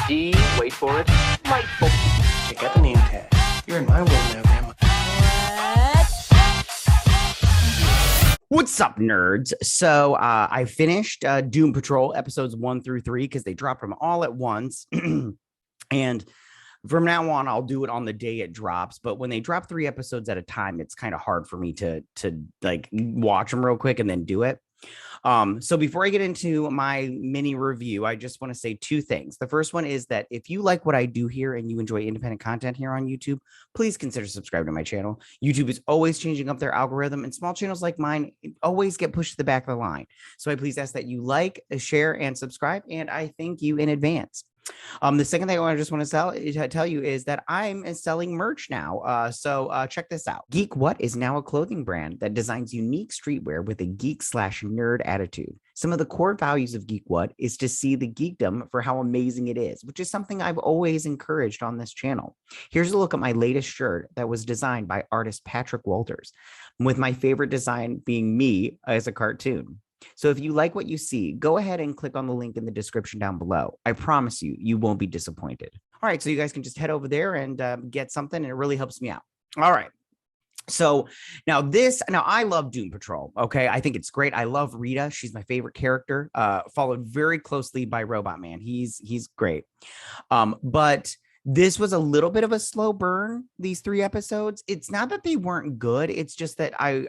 D, wait for it, delightful. Check out the name tag. You're in my world now, Grandma. What's up, nerds? So I finished Doom Patrol episodes 1 through 3 because they dropped them all at once. And from now on, I'll do it on the day it drops. But when they drop 3 episodes at a time, it's kind of hard for me to like watch them real quick and then do it. So before I get into my mini review, I just want to say 2 things. The first one is that if you like what I do here and you enjoy independent content here on YouTube, please consider subscribing to my channel. YouTube is always changing up their algorithm, and small channels like mine always get pushed to the back of the line. So I please ask that you like, share, and subscribe, and I thank you in advance. The second thing I just want to tell you is that I'm selling merch now. So check this out. Geek What is now a clothing brand that designs unique streetwear with a geek/nerd attitude. Some of the core values of Geek What is to see the geekdom for how amazing it is, which is something I've always encouraged on this channel. Here's a look at my latest shirt that was designed by artist Patrick Walters, with my favorite design being me as a cartoon. So if you like what you see, go ahead and click on the link in the description down below. I promise you, you won't be disappointed. All right, so you guys can just head over there and get something, and it really helps me out. All right. So now I love Doom Patrol. Okay. I think it's great. I love Rita. She's my favorite character, followed very closely by Robotman. He's great. But this was a little bit of a slow burn, these 3 episodes. It's not that they weren't good. It's just that I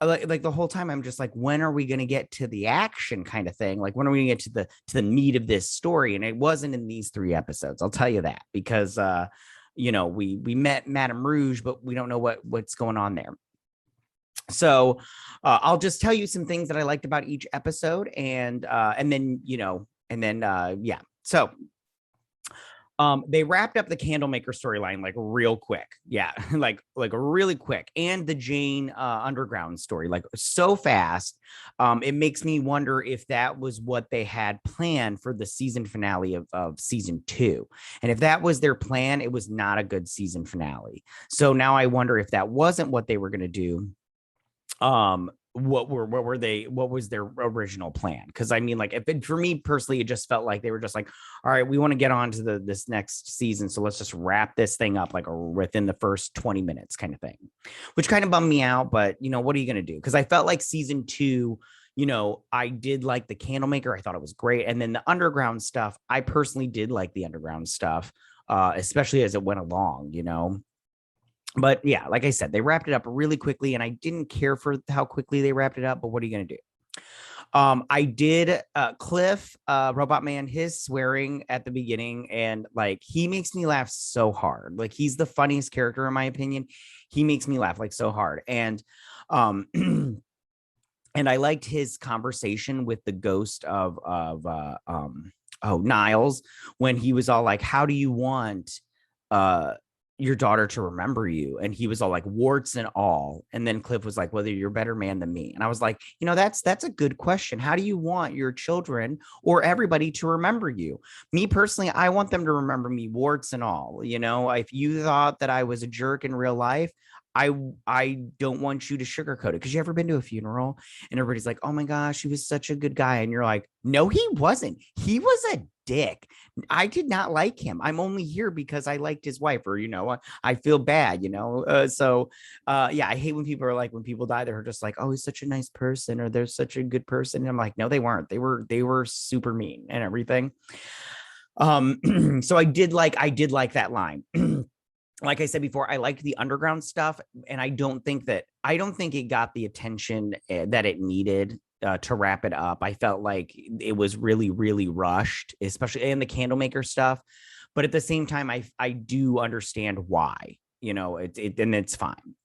like the whole time I'm just like, when are we going to get to the action kind of thing? Like, when are we going to get to the meat of this story? And it wasn't in these 3 episodes. I'll tell you that, because we met Madame Rouge, but we don't know what's going on there. So I'll just tell you some things that I liked about each episode, and then yeah. So they wrapped up the Candlemaker storyline like real quick. Yeah, like really quick. And the Jane underground story, like so fast. It makes me wonder if that was what they had planned for the season finale of season 2. And if that was their plan, it was not a good season finale. So now I wonder if that wasn't what they were going to do. What was their original plan? Because I mean, like, for me personally, it just felt like they were just like, all right, we want to get on to this next season, so let's just wrap this thing up like within the first 20 minutes kind of thing, which kind of bummed me out. But what are you going to do? Because I felt like season 2, I did like the Candlemaker. I thought it was great. And then the underground stuff, I personally did like the underground stuff, especially as it went along. But yeah, like I said, they wrapped it up really quickly, and I didn't care for how quickly they wrapped it up. But what are you going to do? I did Cliff, Robotman, his swearing at the beginning, and like, he makes me laugh so hard. Like, he's the funniest character in my opinion. He makes me laugh like so hard. And and I liked his conversation with the ghost of Niles, when he was all like, how do you want your daughter to remember you? And he was all like, warts and all. And then Cliff was like, whether you're a better man than me. And I was like, that's a good question. How do you want your children or everybody to remember you? Me personally, I want them to remember me, warts and all. If you thought that I was a jerk in real life, I don't want you to sugarcoat it. Because you ever been to a funeral and everybody's like, oh my gosh, he was such a good guy, and you're like, no, he wasn't. He was a dick. I did not like him. I'm only here because I liked his wife, or I feel bad. So yeah, I hate when people are like, when people die, they're just like, oh, he's such a nice person, or they're such a good person. And I'm like, no, they weren't. They were super mean and everything. So I did like that line. Like I said before, I liked the underground stuff, and I don't think it got the attention that it needed to wrap it up. I felt like it was really, really rushed, especially in the Candlemaker stuff. But at the same time, I do understand why. And it's fine.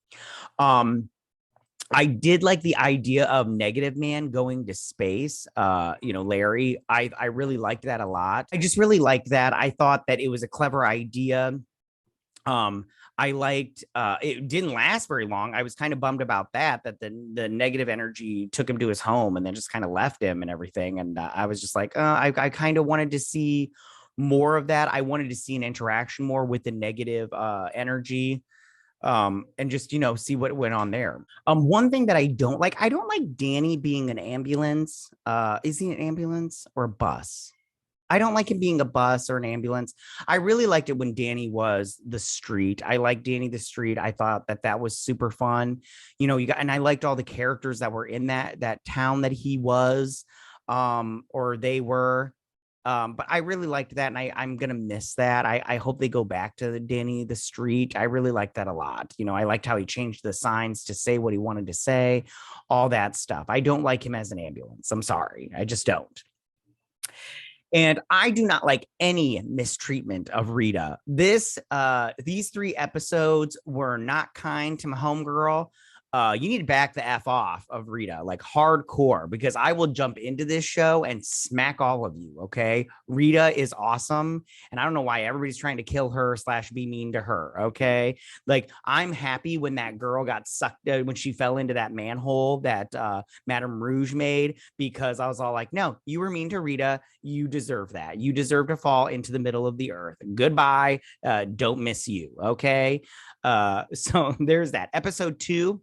I did like the idea of Negative Man going to space. Larry, I really liked that a lot. I just really liked that. I thought that it was a clever idea. I liked it didn't last very long. I was kind of bummed about that the negative energy took him to his home and then just kind of left him and everything. And I was just like, I kind of wanted to see more of that. I wanted to see an interaction more with the negative energy, and just see what went on there. One thing that I don't like Danny being an ambulance. Is he an ambulance or a bus? I don't like him being a bus or an ambulance. I really liked it when Danny was the street. I like Danny the street. I thought that was super fun. You got, and I liked all the characters that were in that town that he was, or they were. But I really liked that, and I'm gonna miss that. I hope they go back to the Danny the street. I really liked that a lot. I liked how he changed the signs to say what he wanted to say, all that stuff. I don't like him as an ambulance. I'm sorry, I just don't. And I do not like any mistreatment of Rita. These 3 episodes were not kind to my homegirl. You need to back the F off of Rita, like hardcore, because I will jump into this show and smack all of you. Okay. Rita is awesome. And I don't know why everybody's trying to kill her / be mean to her. Okay. Like, I'm happy when that girl got sucked, when she fell into that manhole that Madame Rouge made, because I was all like, no, you were mean to Rita. You deserve that. You deserve to fall into the middle of the earth. Goodbye. Don't miss you. Okay. So there's that. Episode 2.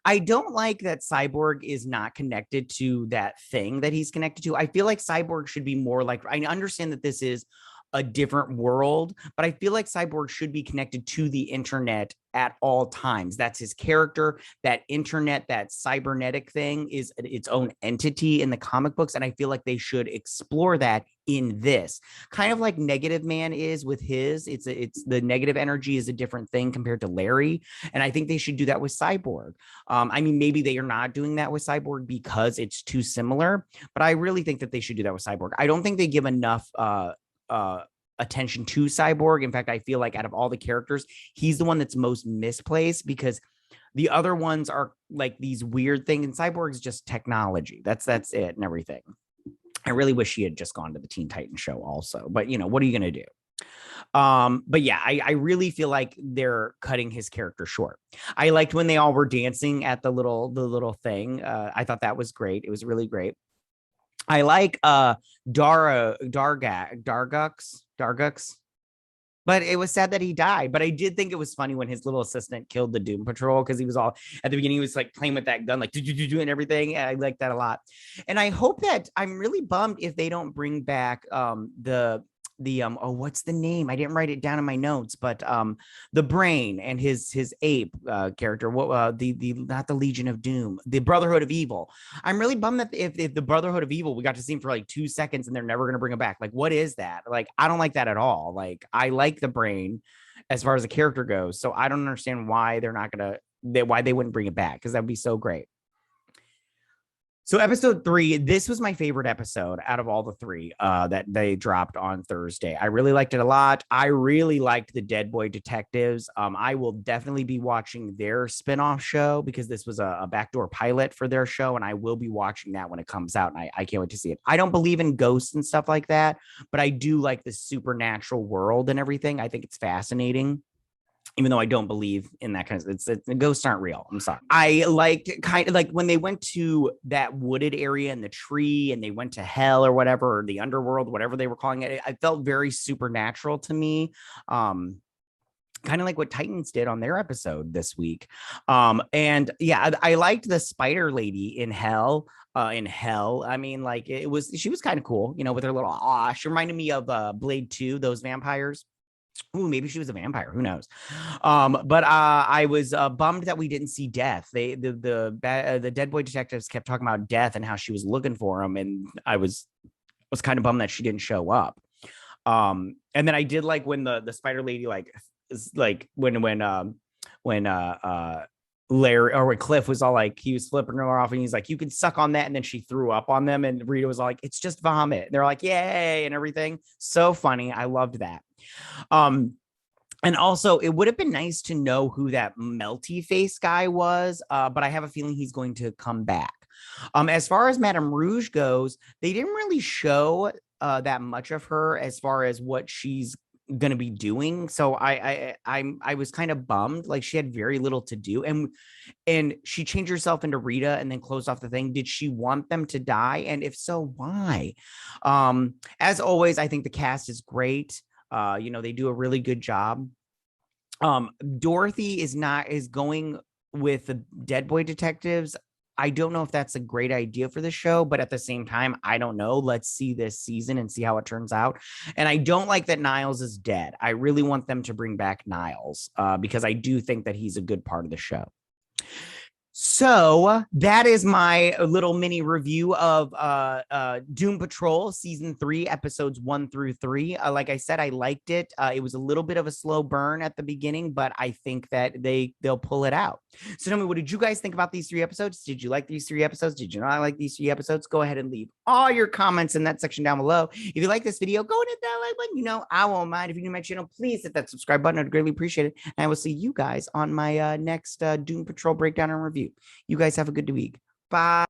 I don't like that Cyborg is not connected to that thing that he's connected to. I feel like Cyborg should be more like, I understand that this is a different world, but I feel like Cyborg should be connected to the internet at all times. That's his character. That internet, that cybernetic thing is its own entity in the comic books. And I feel like they should explore that in this, kind of like Negative Man is with his. It's the negative energy is a different thing compared to Larry. And I think they should do that with Cyborg. I mean, maybe they are not doing that with Cyborg because it's too similar, but I really think that they should do that with Cyborg. I don't think they give enough attention to Cyborg. In fact, I feel like out of all the characters, he's the one that's most misplaced, because the other ones are like these weird things, and Cyborg is just technology. That's it and everything. I really wish he had just gone to the Teen Titans show also, but what are you going to do? But yeah, I really feel like they're cutting his character short. I liked when they all were dancing at the little thing. I thought that was great. It was really great. I like Dargux, but it was sad that he died. But I did think it was funny when his little assistant killed the Doom Patrol, because he was all at the beginning, he was like playing with that gun, like do and everything. And I like that a lot. And I hope that, I'm really bummed if they don't bring back what's the name? I didn't write it down in my notes, but the Brain and his ape character, the not the Legion of Doom, the Brotherhood of Evil. I'm really bummed that if the Brotherhood of Evil, we got to see him for like 2 seconds and they're never going to bring him back. Like, what is that? Like, I don't like that at all. Like, I like the Brain as far as the character goes, so I don't understand why why they wouldn't bring it back, because that would be so great. So episode 3, this was my favorite episode out of all the 3 that they dropped on Thursday. I really liked it a lot. I really liked the Dead Boy Detectives. I will definitely be watching their spinoff show, because this was a backdoor pilot for their show, and I will be watching that when it comes out, and I can't wait to see it. I don't believe in ghosts and stuff like that, but I do like the supernatural world and everything. I think it's fascinating, even though I don't believe in that kind of, the ghosts aren't real. I'm sorry. I liked kind of like when they went to that wooded area in the tree, and they went to hell or whatever, or the underworld, whatever they were calling it. I felt very supernatural to me. Kind of like what Titans did on their episode this week. And yeah, I liked the spider lady in hell. I mean, like, she was kind of cool, with her little, she reminded me of Blade 2, those vampires. Ooh, maybe she was a vampire. Who knows? But I was bummed that we didn't see Death. The Dead Boy Detectives kept talking about Death and how she was looking for him, and I was kind of bummed that she didn't show up. And then I did like when the spider lady when Larry, or when Cliff was all like, he was flipping her off, and he's like, you can suck on that, and then she threw up on them, and Rita was all like, it's just vomit. And they're like, yay, and everything. So funny. I loved that. And also, it would have been nice to know who that melty face guy was, but I have a feeling he's going to come back. As far as Madame Rouge goes, they didn't really show that much of her as far as what she's going to be doing. So I was kind of bummed. Like, she had very little to do, and she changed herself into Rita and then closed off the thing. Did she want them to die? And if so, why? As always, I think the cast is great. They do a really good job. Dorothy is going with the Dead Boy Detectives. I don't know if that's a great idea for the show, but at the same time, I don't know. Let's see this season and see how it turns out. And I don't like that Niles is dead. I really want them to bring back Niles because I do think that he's a good part of the show. So that is my little mini review of Doom Patrol season 3, episodes 1 through 3. Like I said, I liked it. It was a little bit of a slow burn at the beginning, but I think that they'll pull it out. So tell me, what did you guys think about these 3 episodes? Did you like these 3 episodes? Did you not like these 3 episodes? Go ahead and leave all your comments in that section down below. If you like this video, go and hit that like button. You know, I won't mind. If you're new to my channel, please hit that subscribe button. I'd greatly appreciate it. And I will see you guys on my next Doom Patrol breakdown and review. You guys have a good week. Bye.